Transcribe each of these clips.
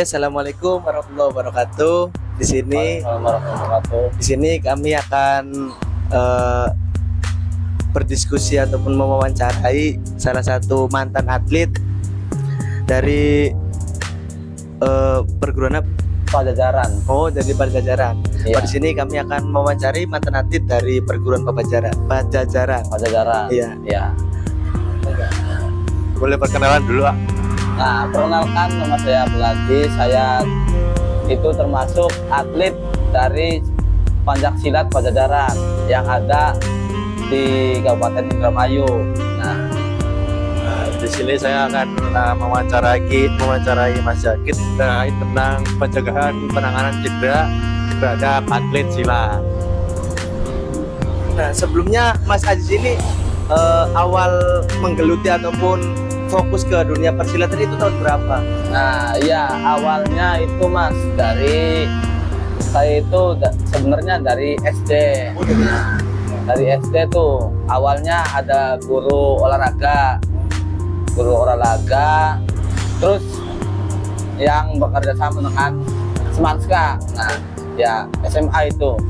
Assalamualaikum warahmatullahi wabarakatuh. Di sini kami akan berdiskusi ataupun mewawancarai salah satu mantan atlet dari perguruan Pajajaran. Oh, dari Pajajaran. Iya. Di sini kami akan mewawancari mantan atlet dari perguruan Pajajaran. Iya. Iya. Boleh perkenalan dulu, Pak? Nah, perkenalkan nama saya Beladi. Saya itu termasuk atlet dari Pencaksilat Pajajaran yang ada di Kabupaten Indramayu. Nah, Di sini saya akan mewawancarai Mas Jakit terkait tentang pencegahan penanganan cedera terhadap atlet silat. Nah, sebelumnya Mas Aziz ini awal menggeluti ataupun fokus ke dunia persilatan itu tahun berapa? nah ya awalnya itu Mas dari saya itu sebenarnya dari SD. Nah, dari SD tuh awalnya ada guru olahraga, terus yang bekerja sama dengan Semanska. Nah, ya SMA itu.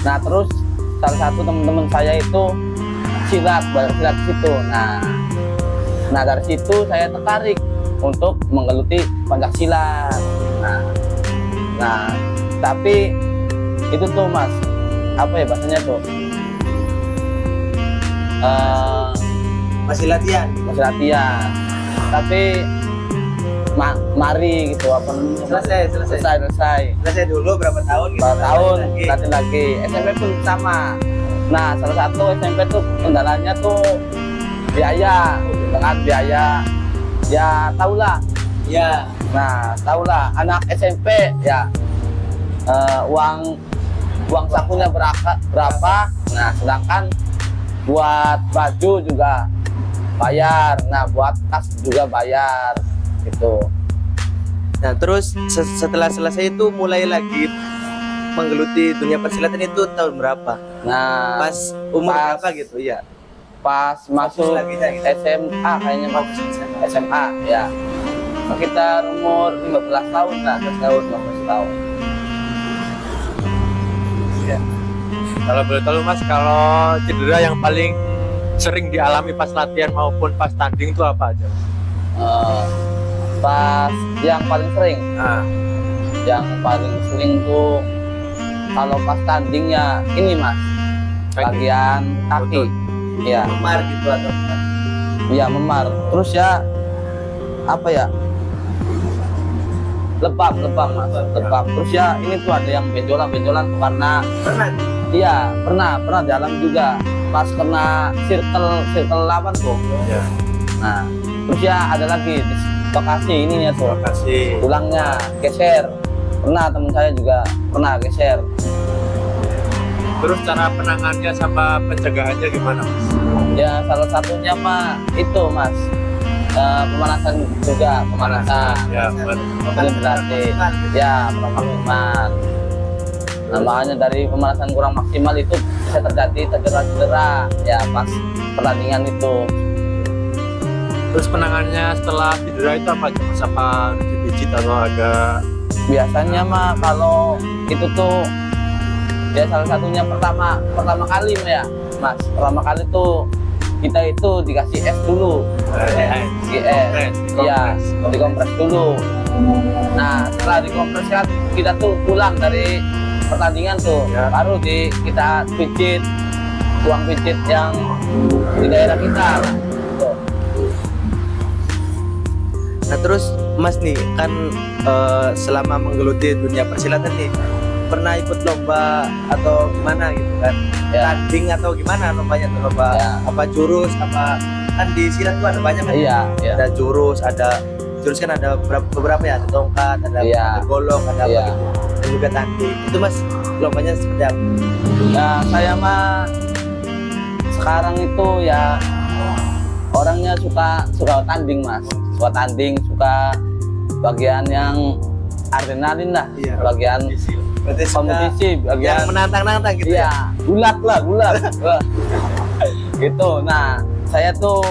Nah, terus salah satu teman-teman saya itu belajar silat di situ. Nah dari situ saya tertarik untuk menggeluti Pencaksilat. Nah, tapi itu tuh Mas, apa ya bahasanya tuh? Masih latihan. Tapi mari gitu apa namanya? Selesai dulu berapa tahun? Gitu, Berapa tahun lagi. latih lagi. SMP pun sama. Nah, salah satu SMP tuh kendalanya tuh biaya. Dengan biaya ya tahulah. Ya. Nah, tahulah anak SMP ya uang sakunya berapa. Nah, sedangkan buat baju juga bayar. Nah, buat tas juga bayar gitu. Nah, terus setelah selesai itu mulai lagi menggeluti dunia persilatan itu tahun berapa? Nah, Pas umur berapa gitu ya? pas masuk lagi dah, gitu. SMA kayaknya masuk SMA ya. Sekitar umur 15 tahun lah, 15 tahun. Ya. Kalau boleh tahu Mas, kalau cedera yang paling sering dialami pas latihan maupun pas tanding itu apa aja? Pas yang paling sering, Nah, tuh kalau pas tandingnya ini Mas, bagian kaki. Ya, memar gitu atau apa? ya memar. Terus ya apa ya? Lebam Mas, lebam. Terus ya ini tuh ada yang benjolan tuh karena Pernah? iya pernah dalam juga pas kena circle lawan tuh. Ya. Nah, terus ya ada lagi dislokasi ininya tuh, Kasih. tulangnya geser. Pernah teman saya juga pernah geser. Terus cara penanganannya sama pencegahannya gimana, Mas? Ya salah satunya mah itu Mas, pemanasan juga, Ya, berarti ya pemanasan. Nah, makanya dari pemanasan kurang maksimal itu bisa terjadi cedera ya pas pertandingan itu. Terus penanganannya setelah cedera itu apa aja? Mas, apa dipijit atau ada? Biasanya mah kalau itu tuh ya salah satunya pertama kali ya Mas, pertama kali tuh kita itu dikasih es dulu. Iya, dikompres dulu. Nah, setelah dikompres kan kita tuh pulang dari pertandingan tuh, ya. baru kita pijit, tuang pijit yang di daerah kita. Tuh. Nah, terus Mas nih kan selama menggeluti dunia persilatan nih pernah ikut lomba atau gimana gitu kan? Ya. Tanding atau gimana lombanya tuh, lomba Ya. apa jurus apa kan di silat tuh ada banyak kan? Iya. Ada jurus kan ada beberapa ya, ada tongkat, ada golok, ada apa gitu. Dan juga tanding. Itu Mas lombanya seperti apa? Ya saya mah sekarang itu ya orangnya suka tanding Mas, suka bagian yang adrenalin lah, Iya. bagian Berarti kompetisi, yang bagian menantang-nantang gitu ya? iya, gulat Wah, gitu. Nah saya tuh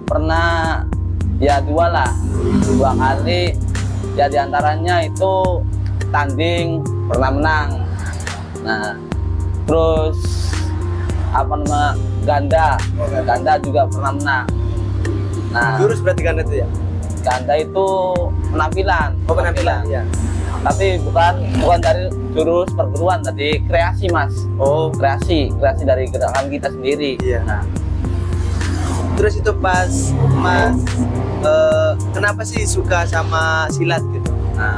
pernah ya dua kali Ya diantaranya itu tanding pernah menang. Nah, terus apa nama ganda juga pernah menang. Nah, Jurus berarti kan itu ya? ganda itu penampilan. Oh, penampilan, iya. Tapi bukan dari jurus perguruan, tadi kreasi mas. Oh, Kreasi dari gerakan kita sendiri. iya. Nah, Terus itu pas Mas kenapa sih suka sama silat gitu? nah,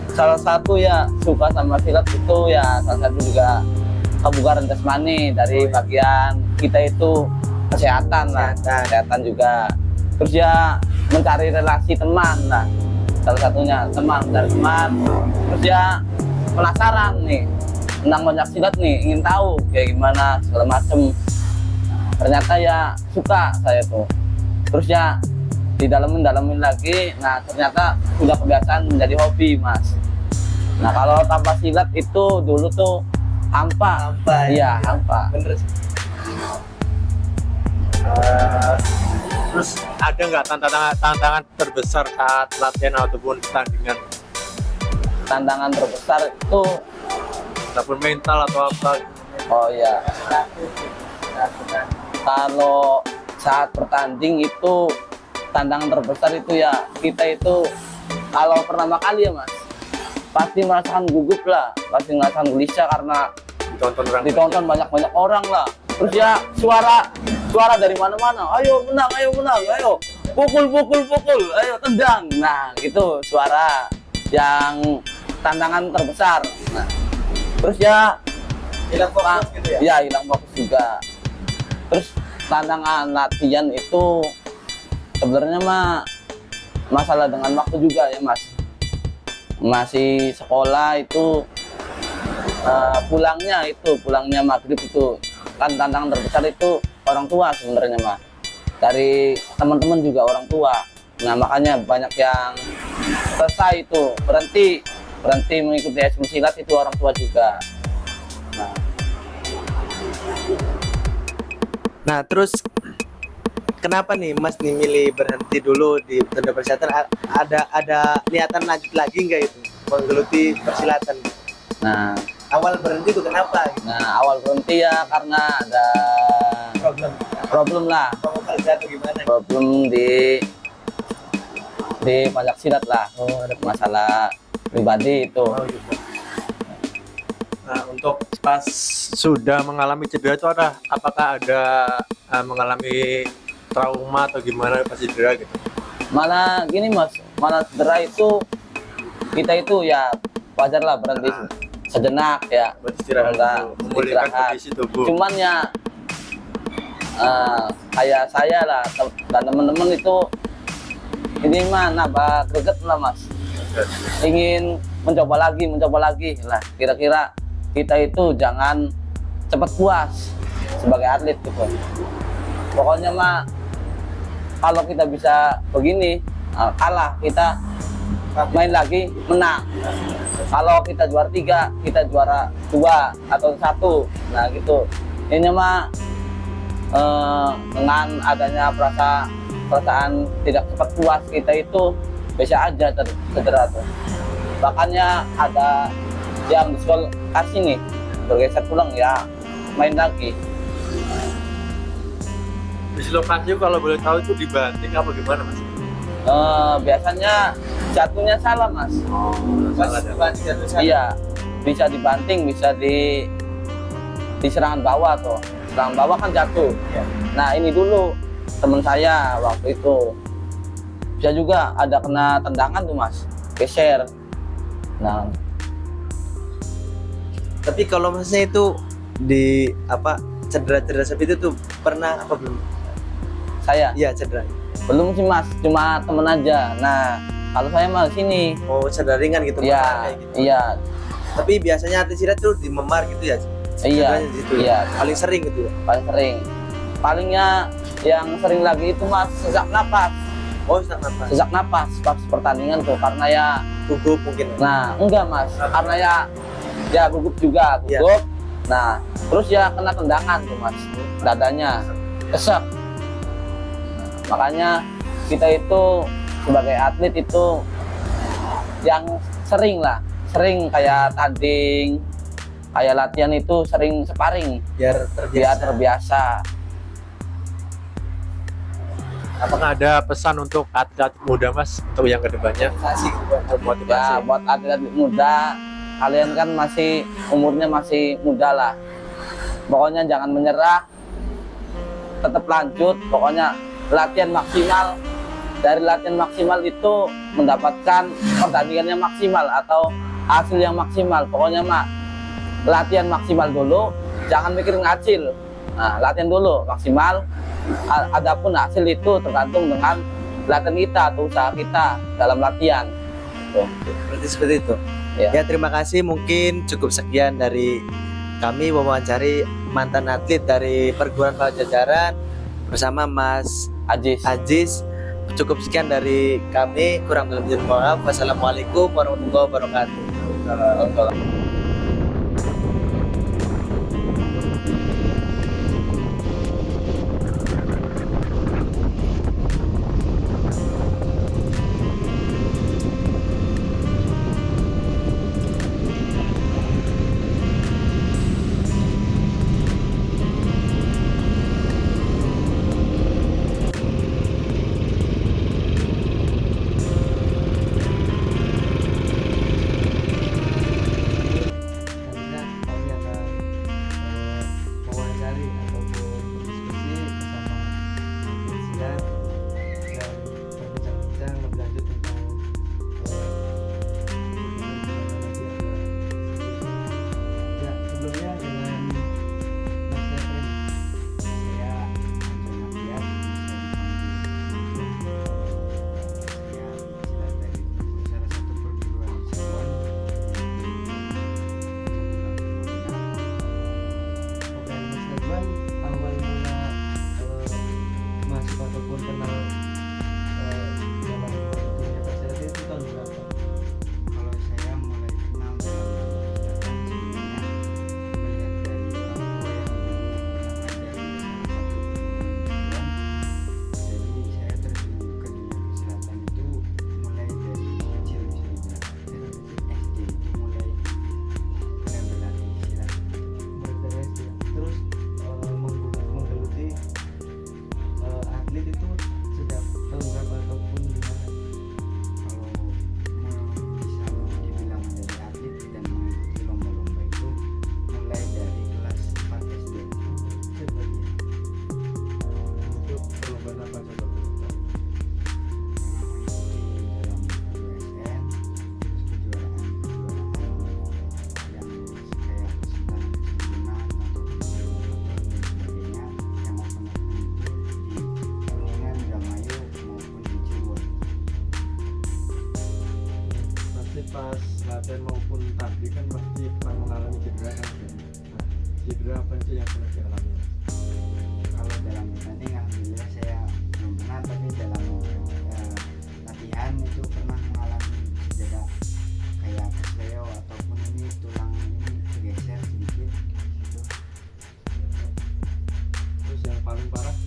salah satu ya suka sama silat itu ya salah satu juga kebugaran jasmani dari bagian kita itu kesehatan lah, kesehatan juga. Terus ya mencari relasi teman lah, salah satunya teman dari teman. Terus ya penasaran nih tentang banyak silat nih, ingin tahu kayak gimana segala macem. Ternyata ya suka saya tuh. Terus ya didalamin lagi, nah ternyata udah kebiasaan menjadi hobi mas. Nah kalau tanpa silat itu dulu tuh hampa. Iya hampa. Bener sih. Terus ada nggak tantangan terbesar saat latihan ataupun tandingan? Tantangan terbesar itu, Ataupun mental atau apa? oh iya, kalau saat bertanding itu tantangan terbesar itu ya kita itu kalau pertama kali ya mas pasti merasakan gugup lah, pasti merasakan gelisah karena ditonton banyak orang lah. Terus ya suara dari mana-mana, ayo menang, ayo pukul, ayo tendang. Nah gitu suara yang tantangan terbesar. Nah, terus ya Hilang fokus gitu ya? ya hilang fokus juga. Terus tantangan latihan itu sebenarnya mah masalah dengan waktu juga ya mas. Masih sekolah itu pulangnya maghrib itu kan tantangan terbesar itu orang tua sebenarnya mah. Dari teman-teman juga orang tua. Nah makanya banyak yang selesai itu berhenti mengikuti ekskul silat itu orang tua juga. Nah, terus kenapa nih Mas nih milih berhenti dulu di tenda persilatan? Ada niatan lanjut lagi nggak itu menggeluti persilatan? Nah, Awal berhenti itu kenapa? Gitu? awal berhenti ya karena ada problem lah, Pekerjaan atau gimana? problem di pajak silat lah. Oh, ada Masalah pribadi itu. gitu. Nah, untuk pas sudah mengalami cedera itu apakah ada mengalami trauma atau gimana pas cedera gitu? Malah gini mas, malah cedera itu kita itu ya wajar lah berhenti sejenak ya. Beristirahat dulu, memulihkan Istirahat. kondisi tubuh. Cuman ya kayak saya lah dan teman-teman itu ini mah nambah greget lah mas, ingin mencoba lagi lah. Kira-kira kita itu jangan cepat puas sebagai atlet gitu. Pokoknya mah kalau kita bisa begini kalah kita main lagi menang. Kalau kita juara 3, kita juara 2 atau 1. Nah gitu. Ini mah dengan adanya perasaan tidak cepat puas kita itu bisa aja cedera tuh. Makanya ada yang diskualifikasi nih, bergeser pulang ya main lagi. Dislokasi kalau boleh tahu itu dibanting apa gimana mas? Biasanya jatuhnya salah mas. Salah ya? Iya, bisa dibanting, bisa di serangan bawah tuh. Serangan bawah kan jatuh. Nah ini dulu teman saya waktu itu bisa juga ada kena tendangan tuh mas, geser. Nah Tapi kalau Masnya itu di cedera seperti itu tuh pernah apa belum? saya Iya cedera. belum sih mas, cuma temen aja. Nah kalau saya mah sini, Oh cedera ringan gitu. iya, kayak gitu. iya, Tapi biasanya atlet silat tuh di memar gitu ya. iya, Cederanya di situ. iya, Paling sering gitu ya. paling sering. Palingnya yang sering lagi itu mas sesak napas. Oh sesak nafas. Sesak napas pas pertandingan tuh karena ya, Gugup mungkin. nah enggak mas, karena ya gugup juga, Iya. gugup. Nah terus ya kena tendangan tuh mas, dadanya kesek. Makanya kita itu sebagai atlet itu yang sering lah, sering kayak tanding, kayak latihan itu sering sparring biar biar terbiasa. terbiasa. Apakah ada pesan untuk atlet muda Mas untuk yang kedepannya? Motivasi. Untuk motivasi. Ya buat atlet muda, kalian kan masih umurnya masih muda lah. Pokoknya jangan menyerah, tetap lanjut. Pokoknya latihan maksimal. Dari latihan maksimal itu mendapatkan pertandingannya maksimal atau hasil yang maksimal. Pokoknya latihan maksimal dulu, jangan mikirin hasil. Nah, latihan dulu maksimal. Adapun hasil itu tergantung dengan latihan kita atau usaha kita dalam latihan. Tuh. Berarti seperti itu. Ya. Ya, terima kasih. Mungkin cukup sekian dari kami mewawancari mantan atlet dari perguruan Pajajaran bersama Mas Ajis. Ajis. Cukup sekian dari kami. Kurang lebih mohon maaf. Wassalamualaikum warahmatullahi wabarakatuh. Waalaikumsalam. Selanjutnya kami akan mewawancari ataupun berdiskusi bersama Sian dan berbincang-bincang lebih lanjut tentang ya sebelumnya dengan Mas Efren. Saya Anton Afiat, saya silat dari salah satu perguruan Siluan. Oke, Mas Ridwan, awal mula masuk ataupun kenal dalam dunia persilatan itu tahun berapa? Kalau saya mulai kenal dalam dunia persilatan sebenarnya melihat dari orang tua yang dulu pernah ngajar di salah satu perguruan Siluan. Jadi saya terjun ke dunia persilatan itu mulai dari kecil, bisa dibilang dari SD itu mulai berlatih silat. Bergerak ya. Terus menggeluti atlet itu sejak tahun berapa ataupun di mana? Kalau bisa dibilang menjadi atlet dan mengikuti lomba-lomba itu mulai dari kelas 4 SD. Sebenarnya untuk perlombaan apa coba? Pernah mengikuti dalam USN, terus kejuaraan-kejuaraan yang kayak kesultanan atau motor dan sebagainya yang open-open itu di Kuningan, Indramayu maupun di Cirebon. Pasti pas latihan maupun tanding kan pasti pernah mengalami cedera kan? Nah, cedera apa sih yang pernah dialami? Kalau dalam bertanding alhamdulillah saya belum pernah, tapi dalam latihan itu pernah mengalami cedera kayak kesleo ataupun ini tulang ini kegeser sedikit gitu. Terus yang paling parah?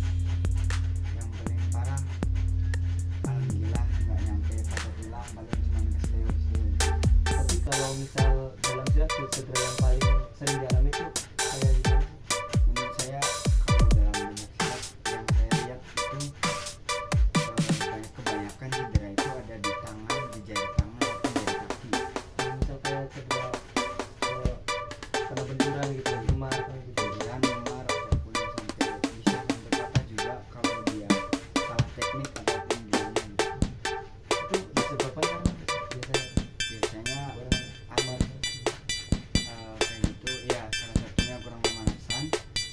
Yang paling parah alhamdulillah nggak nyampe patah tulang, paling cuma kesleo Tapi kalau misal dalam silat cedera yang paling sering dialami itu kayak gimana sih? menurut saya. Kalau dalam banyak silat yang saya lihat itu kebanyakan cedera itu ada di tangan, di jari tangan atau jari kaki. Kalau misal kayak cedera karena benturan gitu, gemar kan gitu. Benturan, memar ataupun sampai bisa sampai patah juga kalau dia salah teknik ataupun gimana gitu. Itu disebabkan karena biasanya Biasanya orang aman. kayak gitu ya, salah satunya kurang pemanasan,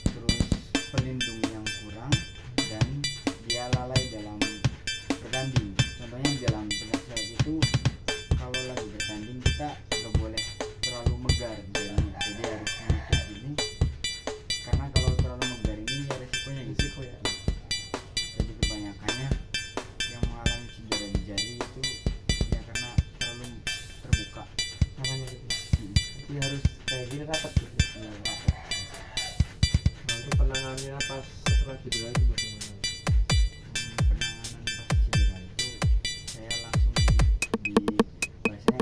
terus pelindung yang kurang, dan dia lalai dalam bertanding. Contohnya dalam pencak itu kalau lagi bertanding kita nggak boleh terlalu megar jarinya, jadi harus menutup gini, karena kalau terlalu megar ini ya resikonya gitu. Risiko ya. Jadi kebanyakannya yang mengalami cedera di jari itu ya karena terlalu terbuka. Tangannya gitu. Hmm. Jadi harus kayak gini rapat gitu. Ya, Pak. Nah, untuk penanganannya pas setelah cedera itu bagaimana? Penanganan pas cedera itu saya langsung di bahasanya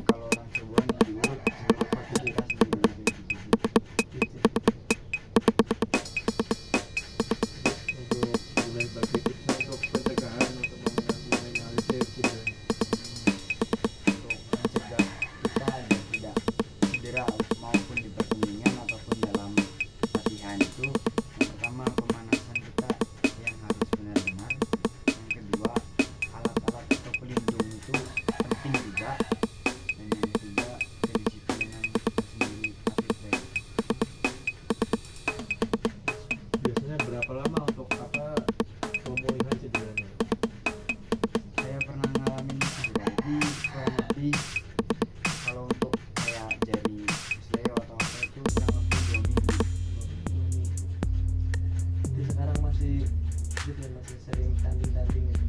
gitu ya, masih sering tanding-tanding gitu.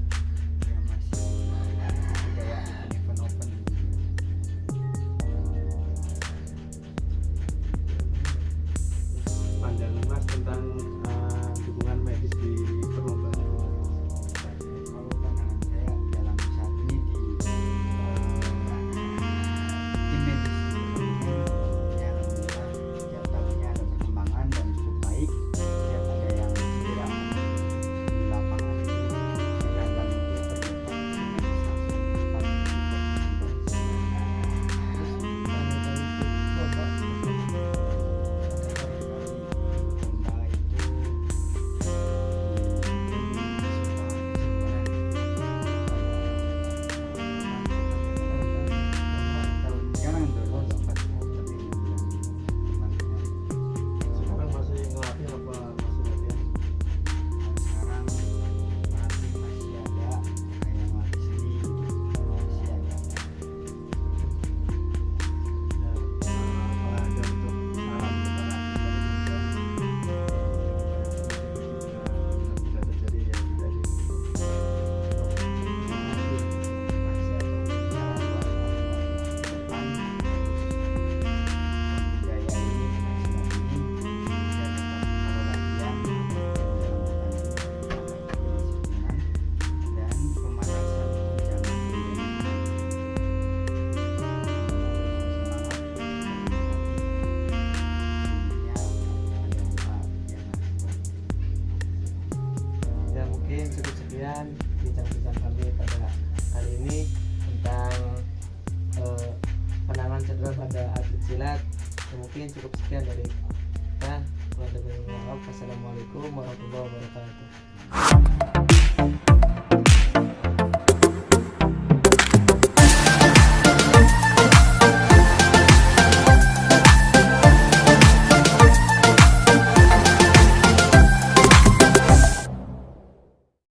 Ya masih kayak event open gitu. Pandangan Mas tentang dukungan medis di perlombaan. Kalau pandangan saya dalam saat ini di tim medis ya alhamdulillah setiap tahunnya ada perkembangan dan cukup baik. Setiap ada yang cedera di lapangan sedangkan itu ternyata medis sekarang dulu sempat Sekarang masih ngelatih apa masih latihan? sekarang masih ada kayak melatih seni masih ada. Apa ada untuk saran kepada tidak terjadi yang tadi? Ya mungkin cukup sekian bincang-bincang kami pada kali ini tentang penanganan cedera pada atlet silat. Ya, mungkin cukup sekian dari kita. Wassalamualaikum warahmatullahi wabarakatuh.